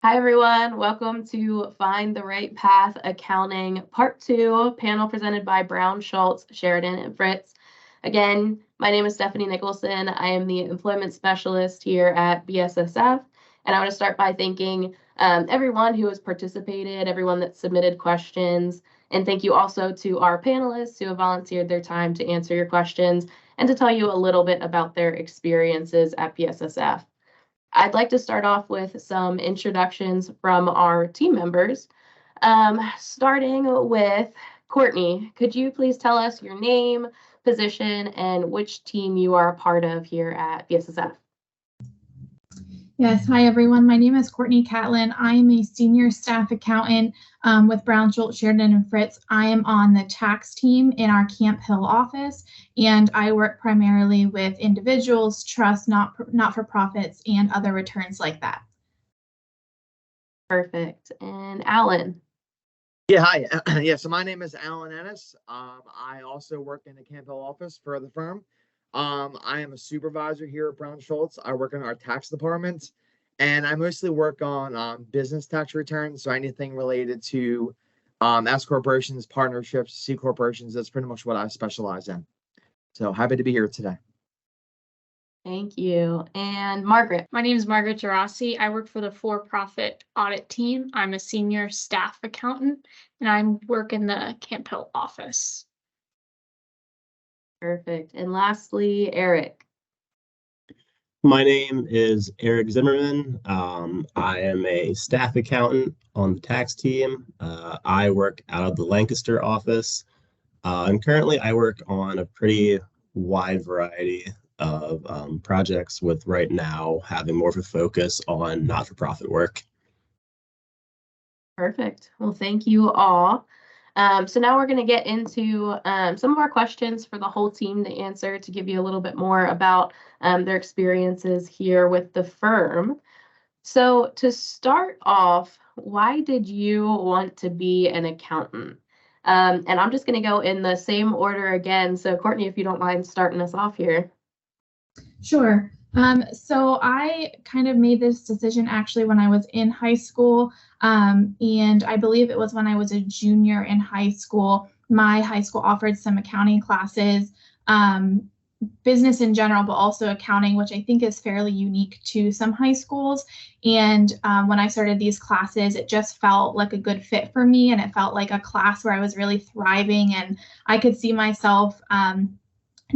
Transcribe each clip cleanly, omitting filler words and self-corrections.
Hi, everyone. Welcome to Find the Right Path Accounting Part 2, panel presented by Brown, Schultz, Sheridan, and Fritz. Again, my name is Stephanie Nicholson. I am the employment specialist here at BSSF, and I want to start by thanking everyone who has participated, everyone that submitted questions, and thank you also to our panelists who have volunteered their time to answer your questions and to tell you a little bit about their experiences at BSSF. I'd like to start off with some introductions from our team members. Starting with Courtney, could you please tell us your name, position, and which team you are a part of here at BSSF? Yes, hi everyone. My name is Courtney Catlin. I am a senior staff accountant with Brown, Schultz, Sheridan, and Fritz. I am on the tax team in our Camp Hill office, and I work primarily with individuals, trusts, not-for-profits, and other returns like that. Perfect. And Alan? Yeah, hi. So my name is Alan Ennis. I also work in the Camp Hill office for the firm. I am a supervisor here at Brown Schultz. I work in our tax department, and I mostly work on business tax returns. So anything related to S corporations, partnerships, C corporations, that's pretty much what I specialize in. So happy to be here today. Thank you. And Margaret? My name is Margaret Gerasi. I work for the for-profit audit team. I'm a senior staff accountant, and I work in the Camp Hill office. Perfect. And lastly, Eric. My name is Eric Zimmerman. I am a staff accountant on the tax team. I work out of the Lancaster office. And currently I work on a pretty wide variety of projects, with right now having more of a focus on not-for-profit work. Perfect. Well, thank you all. So now we're going to get into some of our questions for the whole team to answer, to give you a little bit more about their experiences here with the firm. So to start off, why did you want to be an accountant? And I'm just going to go in the same order again. So Courtney, if you don't mind starting us off here. Sure. So I kind of made this decision actually when I was in high school, and I believe it was when I was a junior in high school. My high school offered some accounting classes, business in general, but also accounting, which I think is fairly unique to some high schools. And when I started these classes, it just felt like a good fit for me, and it felt like a class where I was really thriving, and I could see myself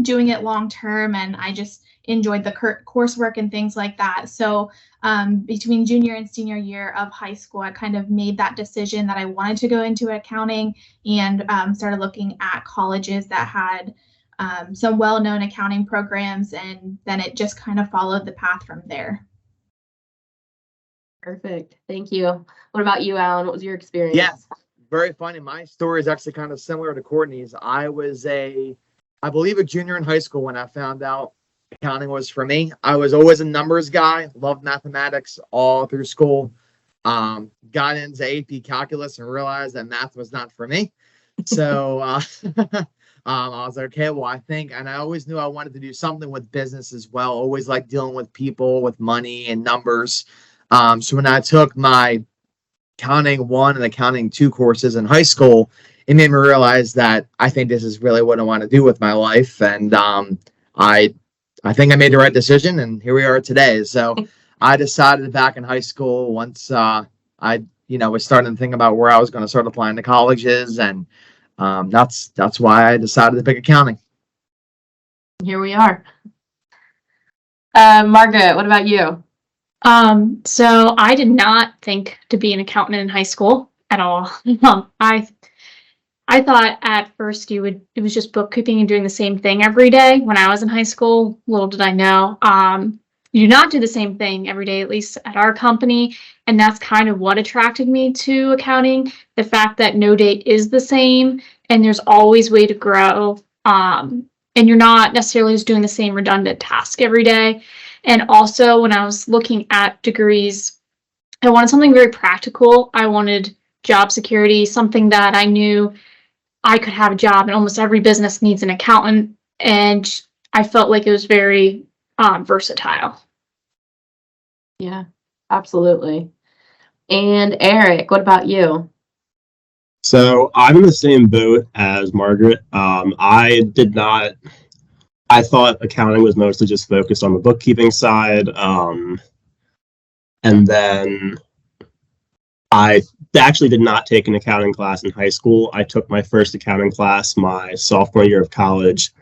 doing it long term, and I just enjoyed the coursework and things like that. So between junior and senior year of high school, I kind of made that decision that I wanted to go into accounting, and started looking at colleges that had some well-known accounting programs, and then it just kind of followed the path from there. Perfect. Thank you. What about you, Alan? What was your experience? Yeah, very funny. My story is actually kind of similar to Courtney's. I was I believe a junior in high school when I found out accounting was for me. I was always a numbers guy, loved mathematics all through school. Got into AP calculus and realized that math was not for me. So I was like, okay, well, and I always knew I wanted to do something with business as well. Always like dealing with people, with money and numbers. So when I took my accounting 1 and accounting 2 courses in high school, it made me realize that I think this is really what I want to do with my life. And I think I made the right decision, and here we are today. So I decided back in high school, once I was starting to think about where I was going to start applying to colleges, and that's why I decided to pick accounting. Here we are. Margaret, what about you? So I did not think to be an accountant in high school at all. I thought at first it was just bookkeeping and doing the same thing every day when I was in high school. Little did I know, you do not do the same thing every day, at least at our company. And that's kind of what attracted me to accounting. The fact that no day is the same, and there's always way to grow. And you're not necessarily just doing the same redundant task every day. And also when I was looking at degrees, I wanted something very practical. I wanted job security, something that I knew I could have a job, and almost every business needs an accountant, and I felt like it was very versatile. Yeah, absolutely. And Eric, what about you? So I'm in the same boat as Margaret. I thought accounting was mostly just focused on the bookkeeping side. And then I actually did not take an accounting class in high school. I took my first accounting class my sophomore year of college.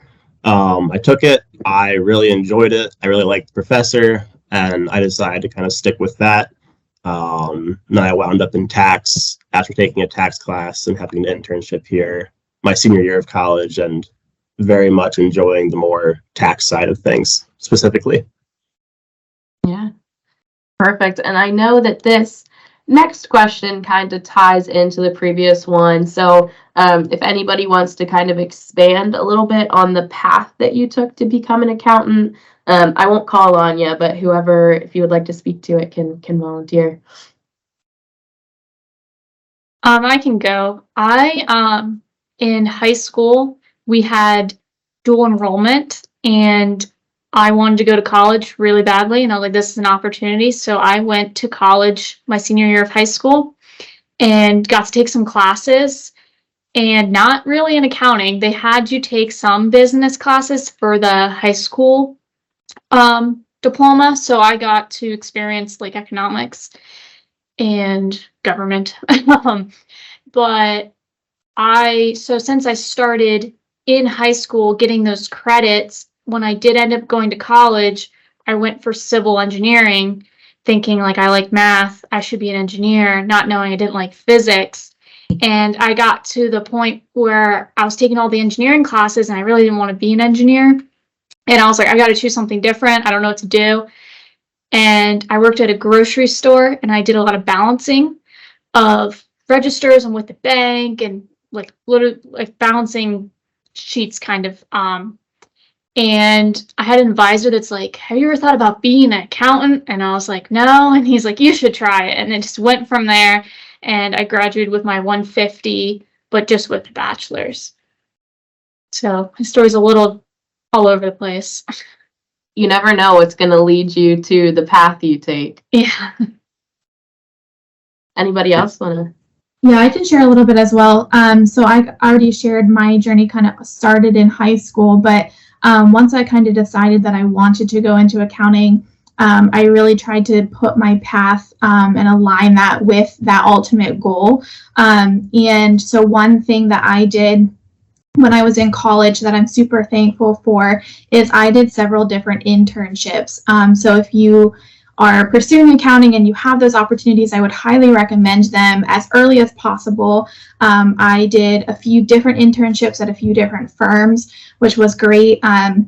I took it. I really enjoyed it. I really liked the professor, and I decided to kind of stick with that. Then I wound up in tax after taking a tax class and having an internship here my senior year of college, and very much enjoying the more tax side of things specifically. Yeah, perfect. And I know that this next question kind of ties into the previous one. So if anybody wants to kind of expand a little bit on the path that you took to become an accountant, I won't call on you, but whoever, if you would like to speak to it, can volunteer. I can go. In high school, we had dual enrollment, and I wanted to go to college really badly, and I was like, this is an opportunity. So I went to college my senior year of high school and got to take some classes, and not really in accounting. They had you take some business classes for the high school diploma. So I got to experience like economics and government. But so since I started in high school getting those credits, when I did end up going to college, I went for civil engineering, thinking like I like math, I should be an engineer, not knowing I didn't like physics. And I got to the point where I was taking all the engineering classes and I really didn't want to be an engineer. And I was like, I got to choose something different. I don't know what to do. And I worked at a grocery store and I did a lot of balancing of registers and with the bank and like literally like balancing sheets kind of. And I had an advisor that's like, have you ever thought about being an accountant? And I was like, no. And he's like, you should try it. And it just went from there. And I graduated with my 150, but just with a bachelor's. So my story's a little all over the place. You never know what's going to lead you to the path you take. Yeah. Anybody else want to? Yeah, I can share a little bit as well. So I already shared my journey kind of started in high school, but once I kind of decided that I wanted to go into accounting, I really tried to put my path and align that with that ultimate goal. And so one thing that I did when I was in college that I'm super thankful for is I did several different internships. So if you are pursuing accounting and you have those opportunities, I would highly recommend them as early as possible. I did a few different internships at a few different firms, which was great. I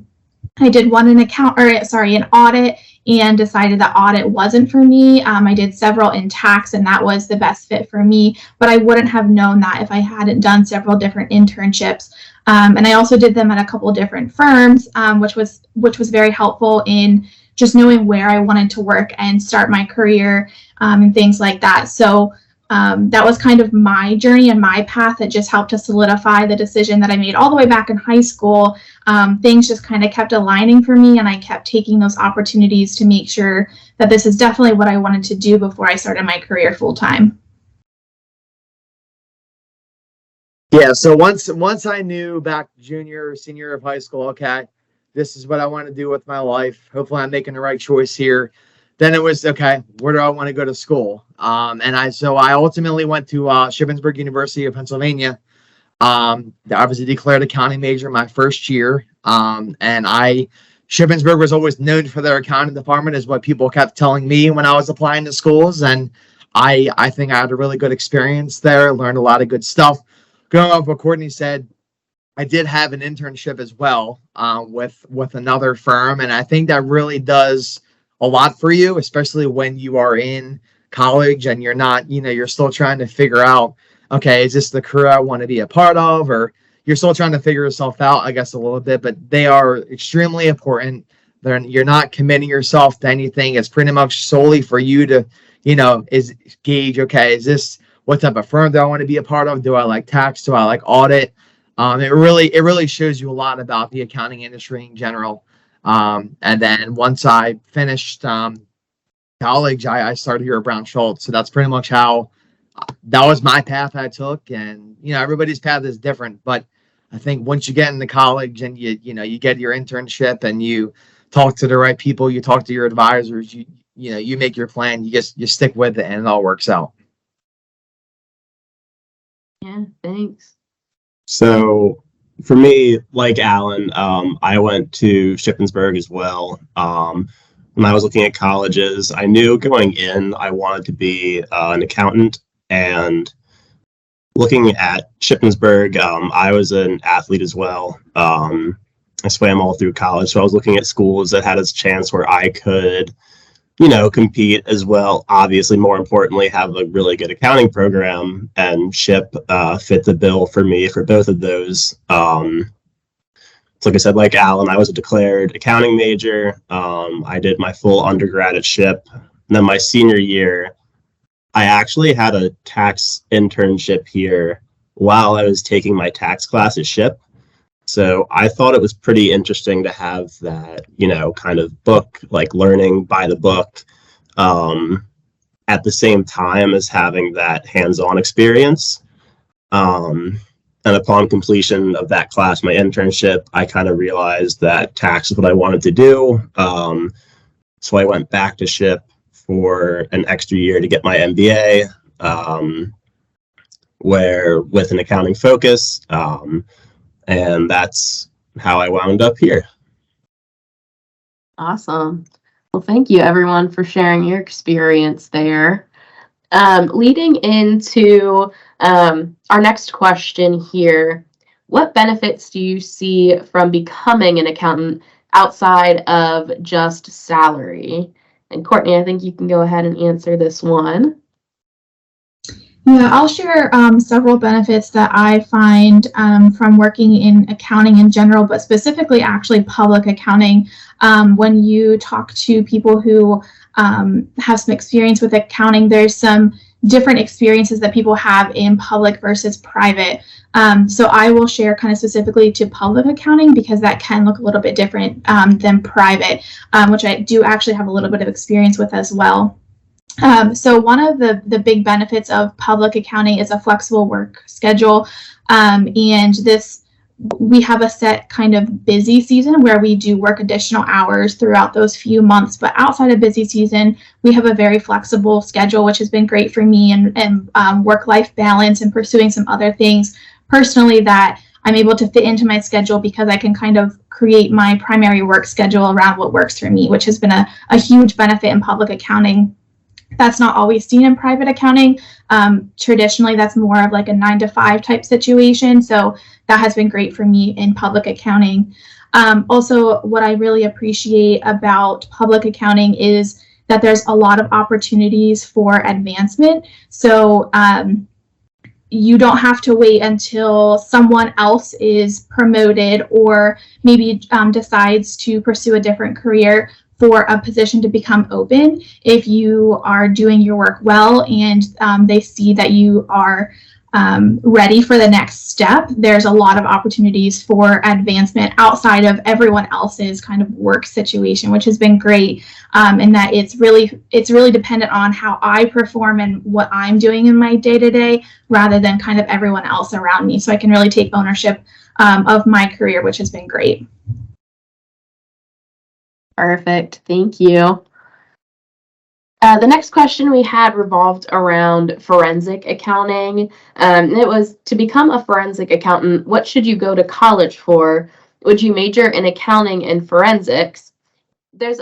did one in an audit, and decided that audit wasn't for me. I did several in tax, and that was the best fit for me, but I wouldn't have known that if I hadn't done several different internships. And I also did them at a couple of different firms, which was very helpful in just knowing where I wanted to work and start my career and things like that. So that was kind of my journey and my path that just helped to solidify the decision that I made all the way back in high school. Things just kind of kept aligning for me, and I kept taking those opportunities to make sure that this is definitely what I wanted to do before I started my career full time. Yeah, so once I knew back junior or senior of high school, okay, this is what I want to do with my life. Hopefully I'm making the right choice here. Then it was, okay, where do I want to go to school? And I ultimately went to Shippensburg University of Pennsylvania. I was a declared accounting major my first year. Shippensburg was always known for their accounting department, is what people kept telling me when I was applying to schools. And I think I had a really good experience there, learned a lot of good stuff. Going off what Courtney said, I did have an internship as well with another firm. And I think that really does a lot for you, especially when you are in college and you're not, you're still trying to figure out, okay, is this the career I want to be a part of? Or you're still trying to figure yourself out, I guess, a little bit, but they are extremely important. You're not committing yourself to anything. It's pretty much solely for you to, gauge, okay, is this, what type of firm do I want to be a part of? Do I like tax? Do I like audit? It really shows you a lot about the accounting industry in general. And then once I finished college, I started here at Brown Schultz. So that's pretty much how that was my path I took. And, everybody's path is different. But I think once you get into college and you get your internship and you talk to the right people, you talk to your advisors, you make your plan, you stick with it, and it all works out. Yeah, thanks. So for me, like Alan, I went to Shippensburg as well. When I was looking at colleges, I knew going in I wanted to be an accountant. And looking at Shippensburg, I was an athlete as well. I swam all through college, so I was looking at schools that had a chance where I could, compete as well. Obviously, more importantly, have a really good accounting program, and Ship fit the bill for me for both of those. So like I said, like Alan, I was a declared accounting major. I did my full undergrad at Ship. And then my senior year, I actually had a tax internship here while I was taking my tax class at Ship. So I thought it was pretty interesting to have that, kind of book, like learning by the book, at the same time as having that hands-on experience. And upon completion of that class, my internship, I kind of realized that tax is what I wanted to do. So I went back to Ship for an extra year to get my MBA, where with an accounting focus. And that's how I wound up here. Awesome. Well, thank you everyone for sharing your experience there. Leading into our next question here, what benefits do you see from becoming an accountant outside of just salary? And Courtney, I think you can go ahead and answer this one. Yeah, I'll share several benefits that I find from working in accounting in general, but specifically actually public accounting. When you talk to people who have some experience with accounting, there's some different experiences that people have in public versus private. So I will share kind of specifically to public accounting because that can look a little bit different than private, which I do actually have a little bit of experience with as well. So one of the big benefits of public accounting is a flexible work schedule. And we have a set kind of busy season where we do work additional hours throughout those few months. But outside of busy season, we have a very flexible schedule, which has been great for me and work-life balance and pursuing some other things personally that I'm able to fit into my schedule because I can kind of create my primary work schedule around what works for me, which has been a huge benefit in public accounting. That's not always seen in private accounting. Traditionally, that's more of like a 9-to-5 type situation. So that has been great for me in public accounting. Also, what I really appreciate about public accounting is that there's a lot of opportunities for advancement. So you don't have to wait until someone else is promoted or maybe decides to pursue a different career for a position to become open. If you are doing your work well and they see that you are ready for the next step, there's a lot of opportunities for advancement outside of everyone else's kind of work situation, which has been great. And that it's really dependent on how I perform and what I'm doing in my day-to-day rather than kind of everyone else around me. So I can really take ownership of my career, which has been great. Perfect. Thank you. The next question we had revolved around forensic accounting. It was, to become a forensic accountant, what should you go to college for? Would you major in accounting and forensics? There's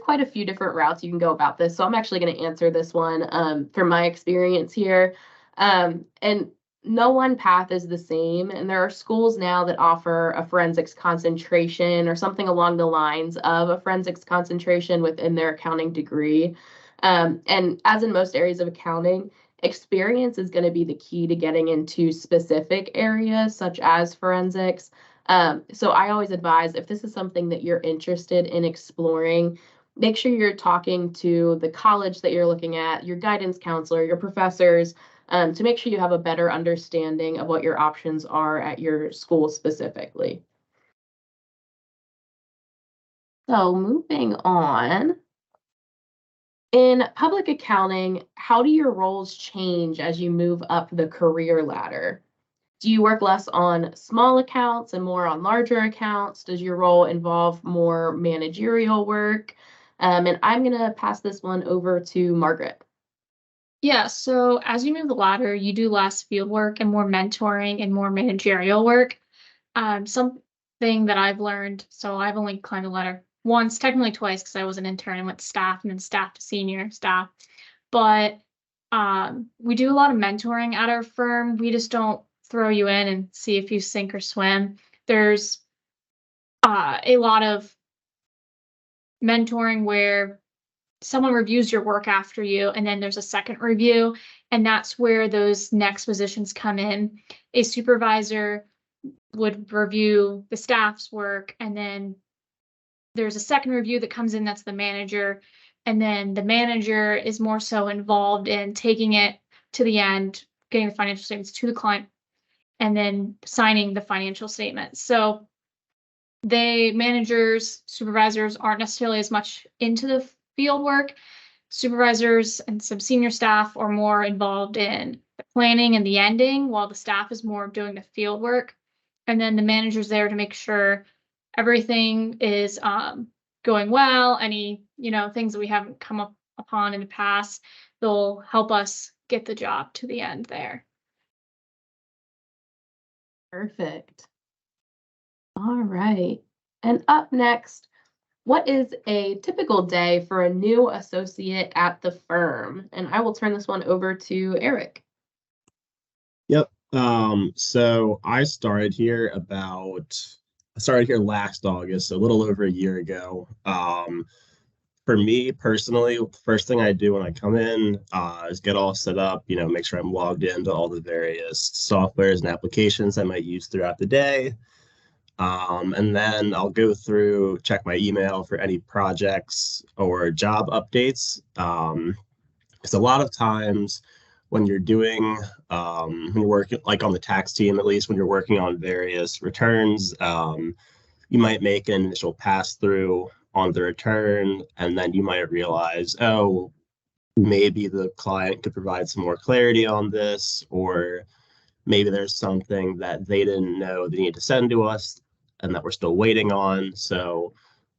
quite a few different routes you can go about this, so I'm actually going to answer this one from my experience here. And no one path is the same, and there are schools now that offer a forensics concentration or something along the lines of a forensics concentration within their accounting degree. And as in most areas of accounting, experience is going to be the key to getting into specific areas such as forensics. So I always advise, if this is something that you're interested in exploring, make sure you're talking to the college that you're looking at, your guidance counselor, your professors, to make sure you have a better understanding of what your options are at your school specifically. So moving on. In public accounting, how do your roles change as you move up the career ladder? Do you work less on small accounts and more on larger accounts? Does your role involve more managerial work? And I'm going to pass this one over to Margaret. Yeah, so as you move the ladder, you do less field work and more mentoring and more managerial work. Something that I've learned, so I've only climbed the ladder once, technically twice, because I was an intern and went to staff and then staff to senior staff. But we do a lot of mentoring at our firm. We just don't throw you in and see if you sink or swim. There's a lot of mentoring where someone reviews your work after you, and then there's a second review, and that's where those next positions come in. A supervisor would review the staff's work, and then there's a second review that comes in, that's the manager, and then the manager is more so involved in taking it to the end, getting the financial statements to the client, and then signing the financial statements. So managers, supervisors aren't necessarily as much into the field work. Supervisors and some senior staff are more involved in the planning and the ending, while the staff is more doing the field work. And then the manager's there to make sure everything is going well. Any, things that we haven't come up upon in the past, they'll help us get the job to the end there. Perfect. All right. And up next, what is a typical day for a new associate at the firm? And I will turn this one over to Eric. Yep. So I started here last August, so a little over a year ago. For me personally, first thing I do when I come in is get all set up, make sure I'm logged into all the various softwares and applications I might use throughout the day. And then I'll go through, check my email for any projects or job updates. Because a lot of times when you're doing, when you're working, like on the tax team, at least when you're working on various returns, you might make an initial pass through on the return, and then you might realize, oh, maybe the client could provide some more clarity on this, or maybe there's something that they didn't know they need to send to us and that we're still waiting on. So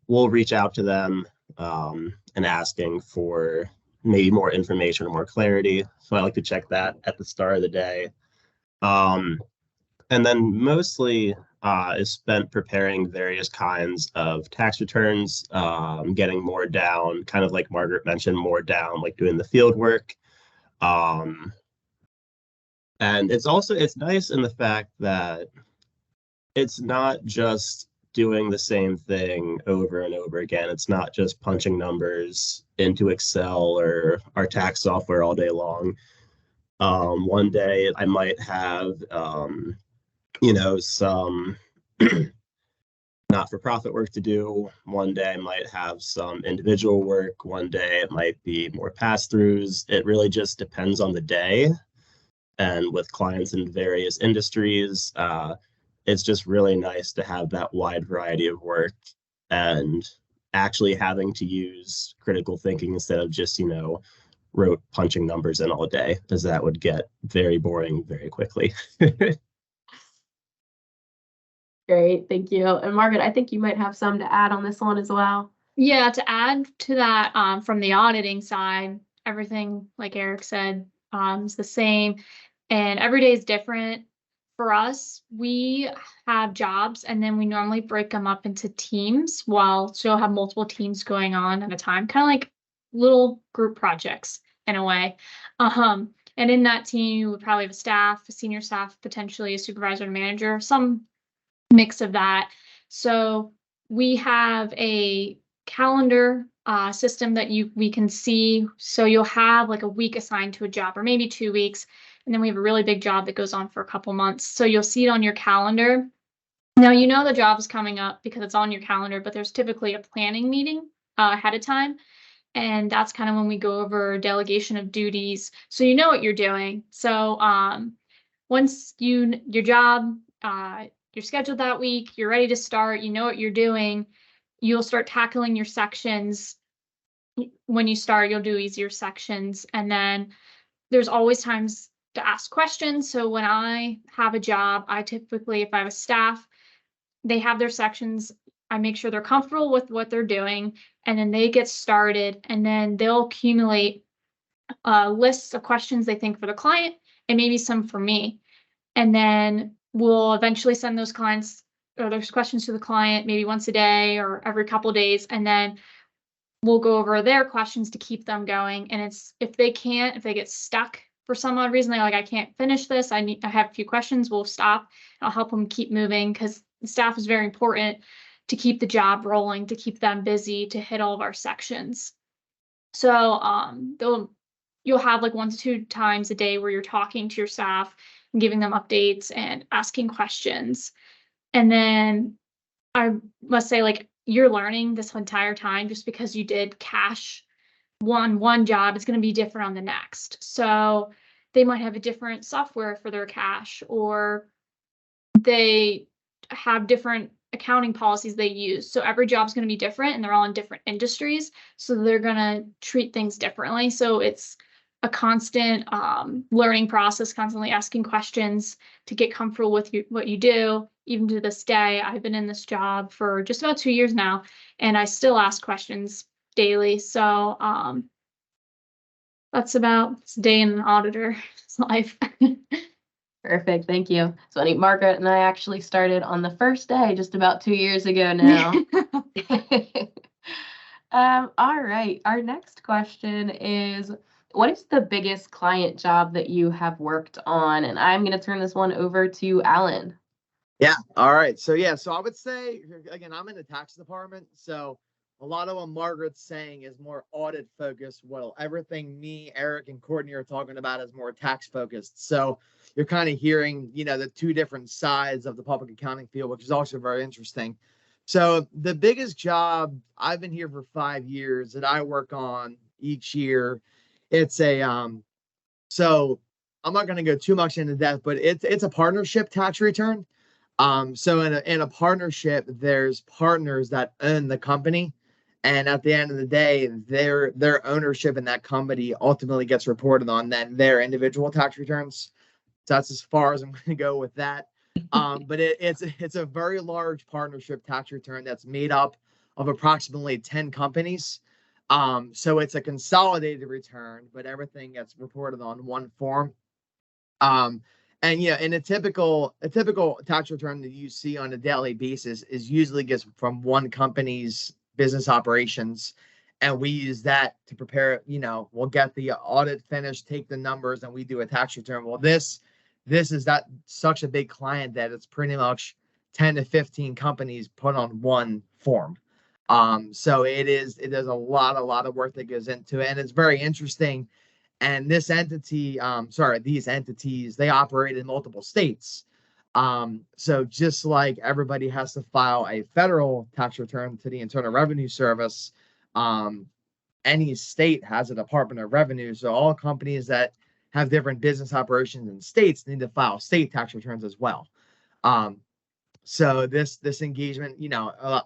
we'll reach out to them and asking for maybe more information or more clarity. So I like to check that at the start of the day. And then mostly is spent preparing various kinds of tax returns, getting more down, kind of like Margaret mentioned, more down, like doing the field work. And it's nice in the fact that it's not just doing the same thing over and over again. It's not just punching numbers into Excel or our tax software all day long. One day I might have, some not-for-profit work to do. One day I might have some individual work. One day it might be more pass-throughs. It really just depends on the day. And with clients in various industries, it's just really nice to have that wide variety of work and actually having to use critical thinking instead of just, rote punching numbers in all day, because that would get very boring very quickly. Great, thank you. And Margaret, I think you might have some to add on this one as well. Yeah, to add to that, from the auditing side, everything, like Eric said, is the same, and every day is different. For us, we have jobs, and then we normally break them up into teams, so you'll have multiple teams going on at a time, kind of like little group projects in a way. And in that team, you would probably have a staff, a senior staff, potentially a supervisor and manager, some mix of that. So we have a calendar system that we can see. So you'll have like a week assigned to a job, or maybe 2 weeks. And then we have a really big job that goes on for a couple months. So you'll see it on your calendar. Now, the job is coming up because it's on your calendar, but there's typically a planning meeting ahead of time. And that's kind of when we go over delegation of duties. So you know what you're doing. So once your job, you're scheduled that week, you're ready to start, you know what you're doing, you'll start tackling your sections when you start, you'll do easier sections, and then there's always times to ask questions. So when I have a job, I typically, if I have a staff, they have their sections. I make sure they're comfortable with what they're doing, and then they get started, and then they'll accumulate lists of questions they think for the client and maybe some for me. And then we'll eventually send those clients or those questions to the client maybe once a day or every couple of days. And then we'll go over their questions to keep them going. And it's, if they get stuck for some odd reason, they're like, I can't finish this, I have a few questions, we'll stop. I'll help them keep moving, because the staff is very important to keep the job rolling, to keep them busy, to hit all of our sections. So you'll have like 1 to 2 times a day where you're talking to your staff and giving them updates and asking questions. And then I must say, like, you're learning this entire time. Just because you did cash one job, it's going to be different on the next. So they might have a different software for their cash, or they have different accounting policies they use. So every job's going to be different, and they're all in different industries. So they're going to treat things differently. So it's a constant learning process, constantly asking questions to get comfortable with what you do. Even to this day, I've been in this job for just about 2 years now, and I still ask questions daily. So that's about a day in an auditor's life. Perfect. Thank you. So Margaret and I actually started on the first day just about 2 years ago now. All right. Our next question is, what is the biggest client job that you have worked on? And I'm going to turn this one over to Alan. Yeah. All right. So I would say, again, I'm in the tax department. So a lot of what Margaret's saying is more audit focused. Well, everything me, Eric, and Courtney are talking about is more tax focused. So you're kind of hearing, the 2 different sides of the public accounting field, which is also very interesting. So the biggest job, I've been here for 5 years, that I work on each year, it's a so I'm not going to go too much into depth, but it's a partnership tax return. So in a partnership, there's partners that own the company, and at the end of the day, their ownership in that company ultimately gets reported on then their individual tax returns. So that's as far as I'm going to go with that. But it's a very large partnership tax return that's made up of approximately 10 companies. So it's a consolidated return, but everything gets reported on one form. And in a typical tax return that you see on a daily basis is usually gets from one company's business operations, and we use that to prepare. We'll get the audit finished, take the numbers, and we do a tax return. Well, this is that such a big client that it's pretty much 10 to 15 companies put on one form. So it is a lot of work that goes into it, and it's very interesting. And these entities, they operate in multiple states. So just like everybody has to file a federal tax return to the Internal Revenue Service, any state has a Department of Revenue. So all companies that have different business operations in states need to file state tax returns as well. So this engagement,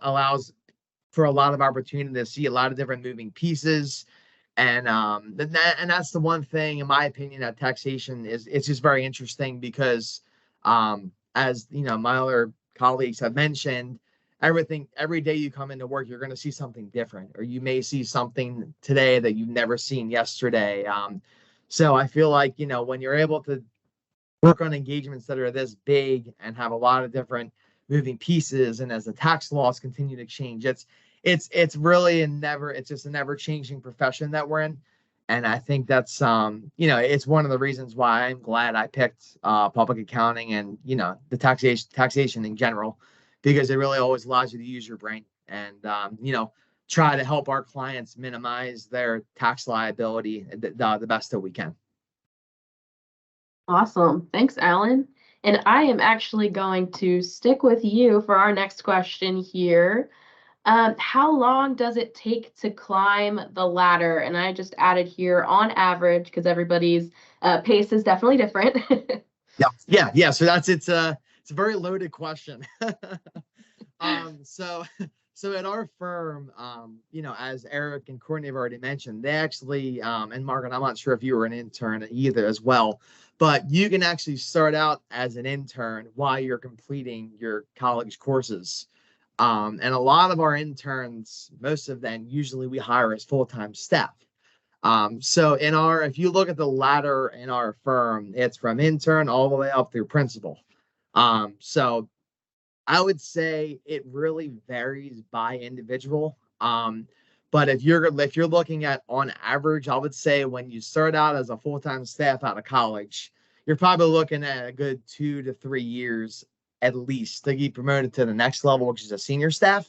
allows for a lot of opportunity to see a lot of different moving pieces. And that's the one thing, in my opinion, that taxation it's just very interesting, because as my other colleagues have mentioned, every day you come into work, you're going to see something different, or you may see something today that you've never seen yesterday. So I feel like, when you're able to work on engagements that are this big and have a lot of different moving pieces, and as the tax laws continue to change, it's really it's just a never changing profession that we're in. And I think that's it's one of the reasons why I'm glad I picked public accounting and the taxation in general, because it really always allows you to use your brain and try to help our clients minimize their tax liability the best that we can. Awesome. Thanks, Alan. And I am actually going to stick with you for our next question here. How long does it take to climb the ladder? And I just added here on average, because everybody's pace is definitely different. Yeah. So it's a very loaded question. So So at our firm, as Eric and Courtney have already mentioned, they actually, and Margaret, I'm not sure if you were an intern either as well, but you can actually start out as an intern while you're completing your college courses. And a lot of our interns, most of them, usually we hire as full-time staff. So if you look at the ladder in our firm, it's from intern all the way up through principal. So I would say it really varies by individual. But if you're looking at on average, I would say when you start out as a full-time staff out of college, you're probably looking at a good 2 to 3 years at least to get promoted to the next level, which is a senior staff.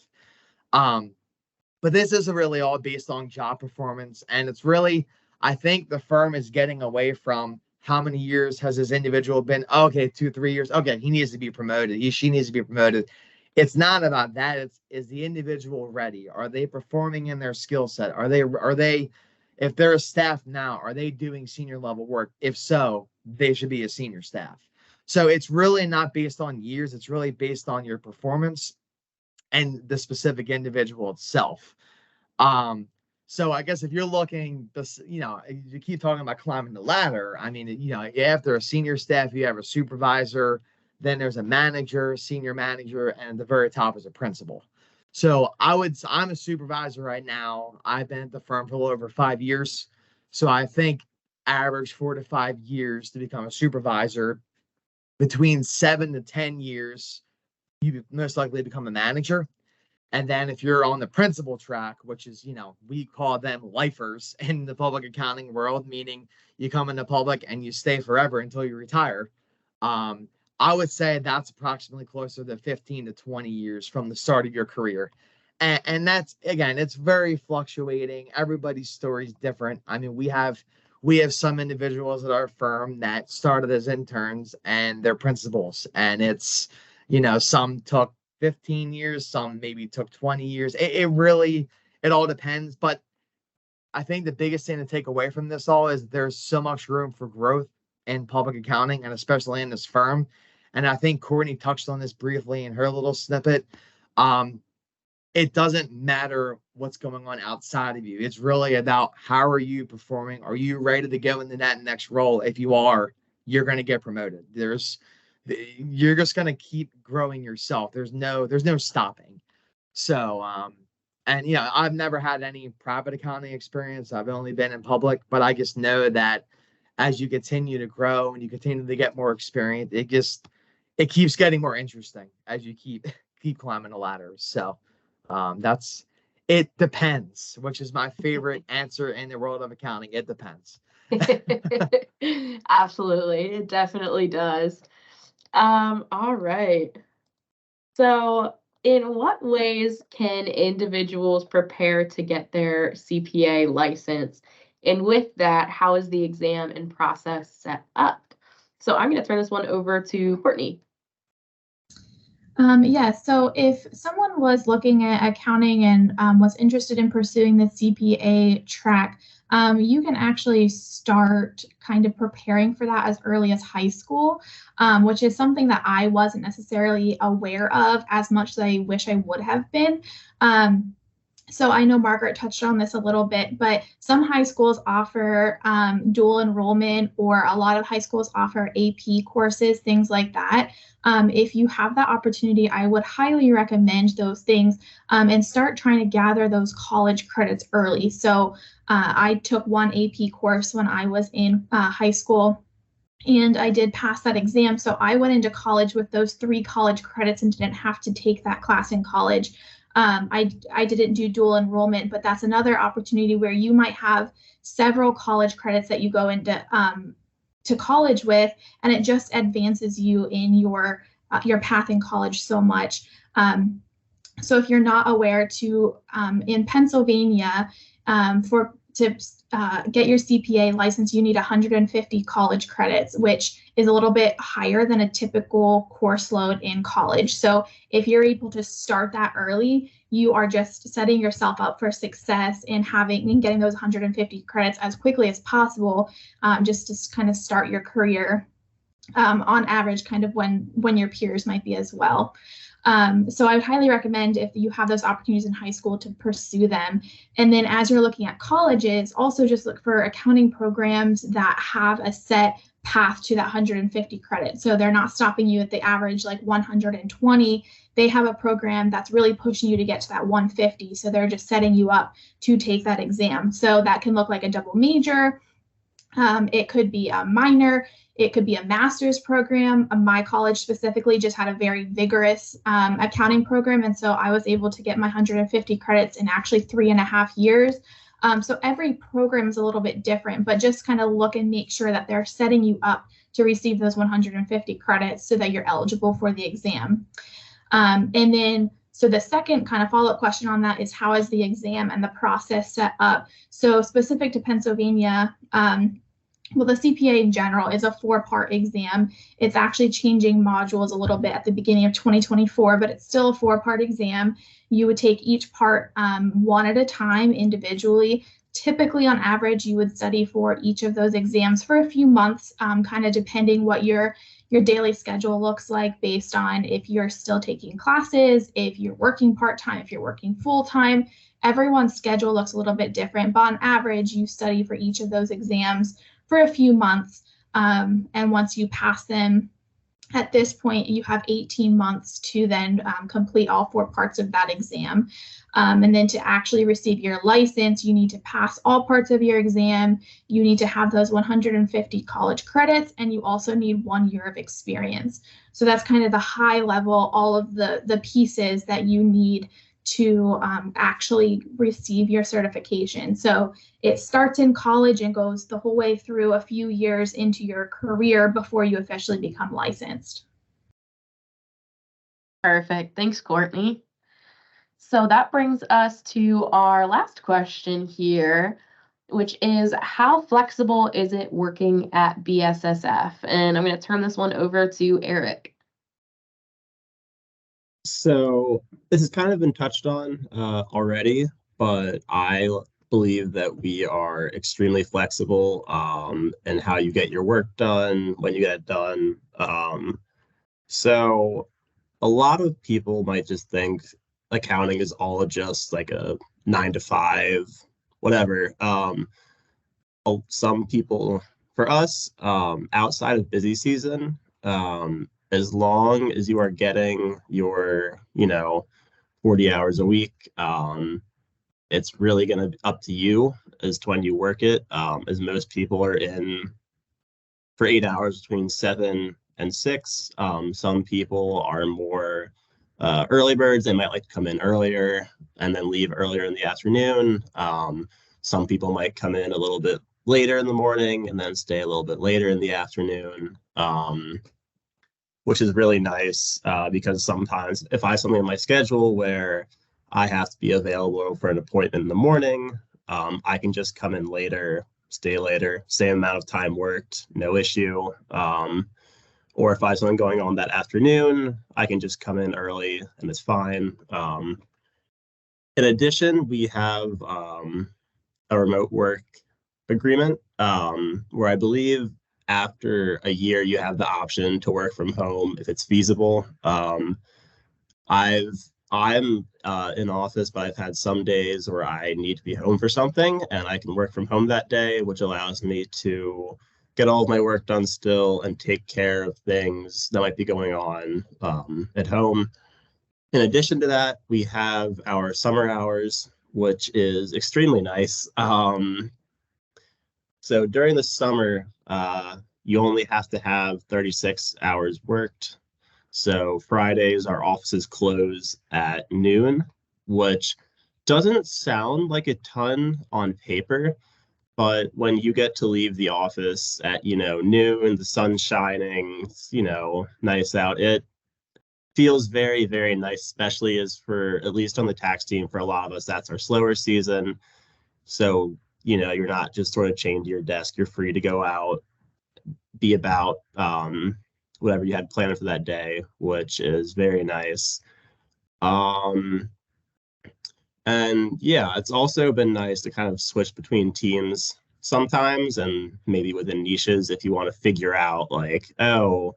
But this isn't really all based on job performance, and it's really, I think the firm is getting away from how many years has this individual been? Okay, 2, 3 years. Okay, he needs to be promoted. She needs to be promoted. It's not about that. Is the individual ready? Are they performing in their skill set? Are they, if they're a staff now, are they doing senior level work? If so, they should be a senior staff. So it's really not based on years. It's really based on your performance and the specific individual itself. So I guess if you're looking, you keep talking about climbing the ladder. I mean, after a senior staff, you have a supervisor, then there's a manager, senior manager, and at the very top is a principal. So I'm a supervisor right now. I've been at the firm for a little over 5 years. So I think average 4 to 5 years to become a supervisor. Between 7 to 10 years, you most likely become a manager. And then if you're on the principal track, which is, we call them lifers in the public accounting world, meaning you come into public and you stay forever until you retire. I would say that's approximately closer to 15 to 20 years from the start of your career. And that's, again, it's very fluctuating. Everybody's story is different. I mean, we have some individuals at our firm that started as interns and they're principals, and it's, some took 15 years, some maybe took 20 years. It all depends. But I think the biggest thing to take away from this all is there's so much room for growth in public accounting, and especially in this firm. And I think Courtney touched on this briefly in her little snippet. It doesn't matter what's going on outside of you. It's really about how are you performing? Are you ready to go into that next role? If you are, you're going to get promoted. You're just going to keep growing yourself. There's no stopping. So, I've never had any private accounting experience. I've only been in public, but I just know that as you continue to grow and you continue to get more experience, it keeps getting more interesting as you keep climbing the ladder. So, it depends, which is my favorite answer in the world of accounting. It depends. Absolutely. It definitely does. All right. So in what ways can individuals prepare to get their CPA license? And with that, how is the exam and process set up? So I'm going to turn this one over to Courtney. So if someone was looking at accounting and was interested in pursuing the CPA track, you can actually start kind of preparing for that as early as high school, which is something that I wasn't necessarily aware of as much as I wish I would have been. So I know Margaret touched on this a little bit, but some high schools offer dual enrollment, or a lot of high schools offer AP courses, things like that. If you have that opportunity, I would highly recommend those things and start trying to gather those college credits early. So I took one AP course when I was in high school, and I did pass that exam. So I went into college with those 3 college credits and didn't have to take that class in college. I didn't do dual enrollment, but that's another opportunity where you might have several college credits that you go into to college with, and it just advances you in your path in college so much. So if you're not aware, in Pennsylvania, to get your CPA license, you need 150 college credits, which is a little bit higher than a typical course load in college. So if you're able to start that early, you are just setting yourself up for success in getting those 150 credits as quickly as possible, just to kind of start your career on average, kind of when your peers might be as well. So I would highly recommend, if you have those opportunities in high school, to pursue them. And then as you're looking at colleges, also just look for accounting programs that have a set path to that 150 credits. So they're not stopping you at the average like 120. They have a program that's really pushing you to get to that 150. So they're just setting you up to take that exam. So that can look like a double major. It could be a minor. It could be a master's program. My college specifically just had a very vigorous accounting program. And so I was able to get my 150 credits in actually 3.5 years. So every program is a little bit different, but just kind of look and make sure that they're setting you up to receive those 150 credits so that you're eligible for the exam. And then, so the second kind of follow-up question on that is, how is the exam and the process set up? So specific to Pennsylvania, well, the CPA in general is a 4-part exam. It's actually changing modules a little bit at the beginning of 2024, but it's still a 4-part exam. You would take each part one at a time individually. Typically, on average, you would study for each of those exams for a few months, kind of depending what your daily schedule looks like, based on if you're still taking classes, if you're working part-time, if you're working full-time. Everyone's schedule looks a little bit different, but on average, you study for each of those exams for a few months. And once you pass them, at this point, you have 18 months to then complete all 4 parts of that exam. And then to actually receive your license, you need to pass all parts of your exam. You need to have those 150 college credits, and you also need 1 year of experience. So that's kind of the high level, all of the pieces that you need to actually receive your certification. So it starts in college and goes the whole way through a few years into your career before you officially become licensed. Perfect. Thanks, Courtney. So that brings us to our last question here, which is, how flexible is it working at BSSF? And I'm going to turn this one over to Eric. So this has kind of been touched on already, but I believe that we are extremely flexible in how you get your work done, when you get it done. So a lot of people might just think accounting is all just like a 9 to 5, whatever. Some people, for us, outside of busy season, as long as you are getting your, 40 hours a week, it's really going to be up to you as to when you work it, as most people are in for 8 hours between 7 and 6. Some people are more early birds. They might like to come in earlier and then leave earlier in the afternoon. Some people might come in a little bit later in the morning and then stay a little bit later in the afternoon. Which is really nice because sometimes if I have something in my schedule where I have to be available for an appointment in the morning, I can just come in later, stay later, same amount of time worked, no issue. Or if I have something going on that afternoon, I can just come in early and it's fine. In addition, we have a remote work agreement where I believe after a year, you have the option to work from home if it's feasible. I'm in office, but I've had some days where I need to be home for something, and I can work from home that day, which allows me to get all of my work done still and take care of things that might be going on at home. In addition to that, we have our summer hours, which is extremely nice. So during the summer, you only have to have 36 hours worked. So Fridays, our offices close at noon, which doesn't sound like a ton on paper, but when you get to leave the office at, noon, the sun's shining, nice out, it feels very, very nice, especially as for, at least on the tax team, for a lot of us, that's our slower season. So you're not just sort of chained to your desk. You're free to go out, be about whatever you had planned for that day, which is very nice. And yeah, it's also been nice to kind of switch between teams sometimes, and maybe within niches if you want to figure out like, oh,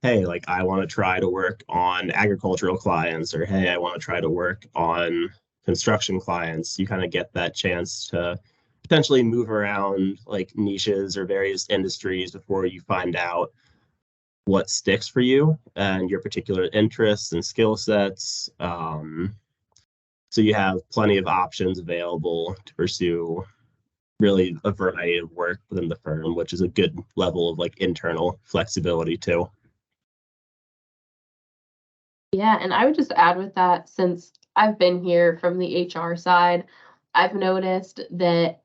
hey, like I want to try to work on agricultural clients, or hey, I want to try to work on construction clients, you kind of get that chance to potentially move around like niches or various industries before you find out what sticks for you and your particular interests and skill sets. So you have plenty of options available to pursue really a variety of work within the firm, which is a good level of like internal flexibility too. Yeah, and I would just add with that, since I've been here from the HR side, I've noticed that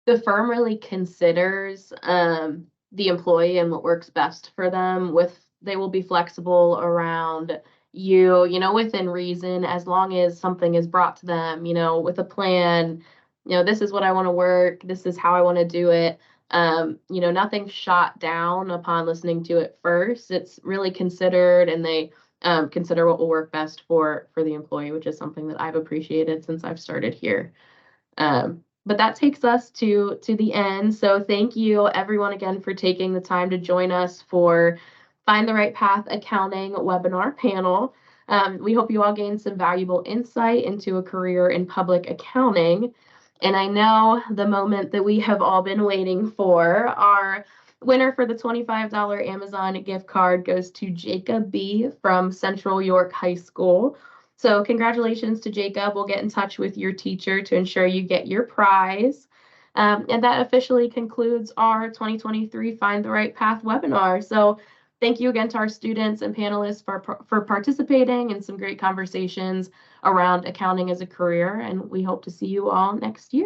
the firm really considers the employee and what works best for them. They will be flexible around you know, within reason, as long as something is brought to them, you know, with a plan. You know, this is what I want to work, this is how I want to do it. You know, nothing's shot down upon listening to it first. It's really considered, and they consider what will work best for the employee, which is something that I've appreciated since I've started here. But that takes us to the end. So thank you everyone again for taking the time to join us for Find the Right Path Accounting webinar panel. We hope you all gained some valuable insight into a career in public accounting. And I know the moment that we have all been waiting for, our winner for the $25 Amazon gift card goes to Jacob B. from Central York High School. So congratulations to Jacob. We'll get in touch with your teacher to ensure you get your prize. And that officially concludes our 2023 Find the Right Path webinar. So thank you again to our students and panelists for participating in some great conversations around accounting as a career. And we hope to see you all next year.